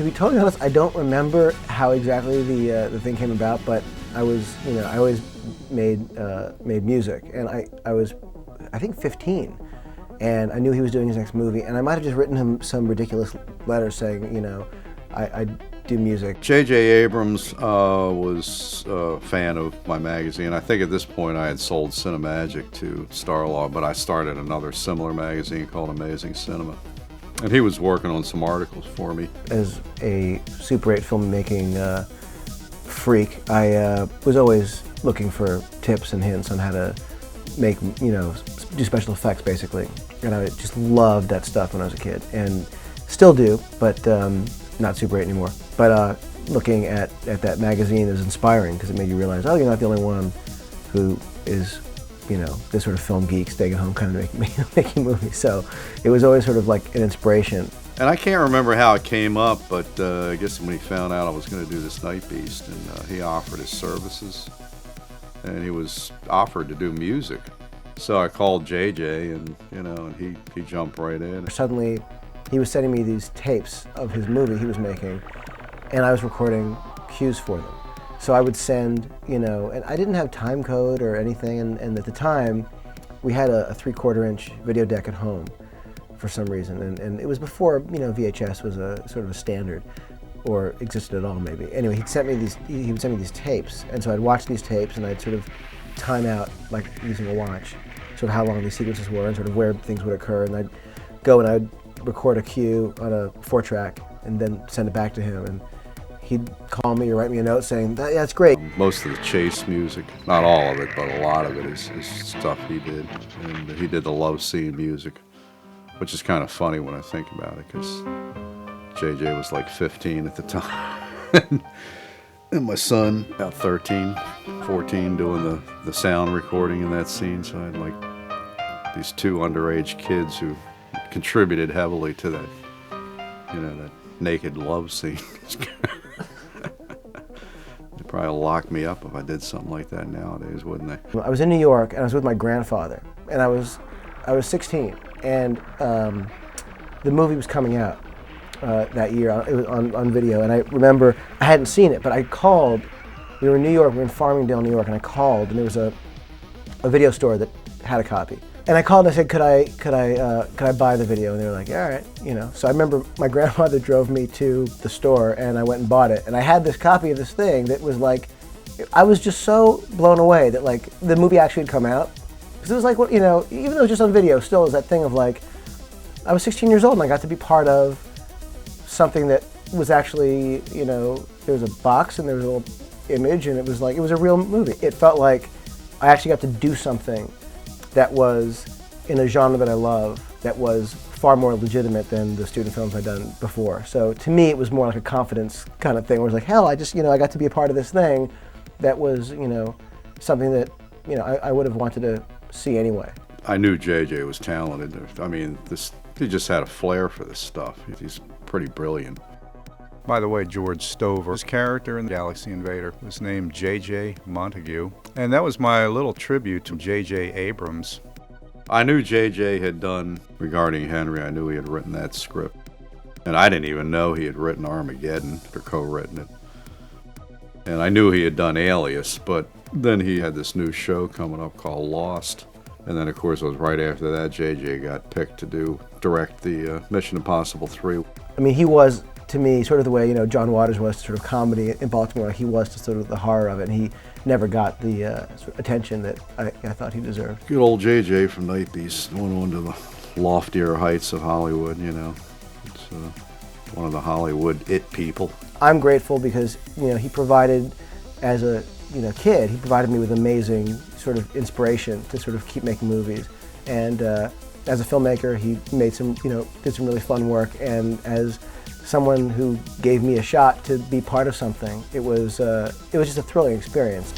be totally honest, I don't remember how exactly the thing came about, but I was, I always made music, and I was, I think 15, and I knew he was doing his next movie, and I might have just written him some ridiculous letter saying, I do music. J.J. Abrams was a fan of my magazine. I think at this point I had sold Cinemagic to Starlaw, but I started another similar magazine called Amazing Cinema. And he was working on some articles for me. As a Super 8 filmmaking freak, I was always looking for tips and hints on how to make, do special effects basically. And I just loved that stuff when I was a kid, and still do, but not Super 8 anymore. But looking at that magazine is inspiring because it made you realize, oh, you're not the only one who is, this sort of film geek staying at home kind of making movies. So it was always sort of like an inspiration. And I can't remember how it came up, but I guess when he found out I was going to do this Nightbeast, and he offered his services, and he was offered to do music. So I called JJ, and and he jumped right in. Suddenly, he was sending me these tapes of his movie he was making, and I was recording cues for them. So I would send, and I didn't have time code or anything, and at the time, we had a 3/4 inch video deck at home for some reason, and it was before, VHS was a sort of a standard, or existed at all maybe. Anyway, he would send me these tapes, and so I'd watch these tapes, and I'd sort of time out, like using a watch, sort of how long these sequences were, and sort of where things would occur, and I'd go and I'd record a cue on a 4-track, and then send it back to him, and he'd call me or write me a note saying, yeah, that's great. Most of the chase music, not all of it, but a lot of it is stuff he did. And he did the love scene music, which is kind of funny when I think about it, because JJ was like 15 at the time. And my son, about 13, 14, doing the sound recording in that scene. So I had like these two underage kids who contributed heavily to that, that naked love scene. They'd probably lock me up if I did something like that nowadays, wouldn't they? I was in New York, and I was with my grandfather, and I was 16, and the movie was coming out that year. It was on video, and I remember I hadn't seen it, but I called. We were in New York, we were in Farmingdale, New York, and I called, and there was a video store that had a copy. And I called and I said, could I buy the video? And they were like, yeah, all right, So I remember my grandmother drove me to the store, and I went and bought it. And I had this copy of this thing that was like, I was just so blown away that like the movie actually had come out. Because it was like, even though it was just on video, still was that thing of like, I was 16 years old and I got to be part of something that was actually, there was a box and there was a little image, and it was like, it was a real movie. It felt like I actually got to do something that was in a genre that I love, that was far more legitimate than the student films I'd done before. So to me, it was more like a confidence kind of thing, where it was like, hell, I just, I got to be a part of this thing that was, something that, I would have wanted to see anyway. I knew JJ was talented. I mean, he just had a flair for this stuff. He's pretty brilliant. By the way, George Stover's character in Galaxy Invader was named J.J. Montague, and that was my little tribute to J.J. Abrams. I knew J.J. had done Regarding Henry. I knew he had written that script, and I didn't even know he had written Armageddon or co-written it. And I knew he had done Alias, but then he had this new show coming up called Lost, and then of course it was right after that J.J. got picked to direct the Mission Impossible 3. I mean, he was, to me, sort of the way, John Waters was to sort of comedy in Baltimore. He was to sort of the horror of it, and he never got the sort of attention that I thought he deserved. Good old JJ from Nightbeast went on to the loftier heights of Hollywood, It's one of the Hollywood it people. I'm grateful because, he provided, as a kid, he provided me with amazing sort of inspiration to sort of keep making movies. And as a filmmaker, he made some, did some really fun work, and as someone who gave me a shot to be part of something, it was just a thrilling experience.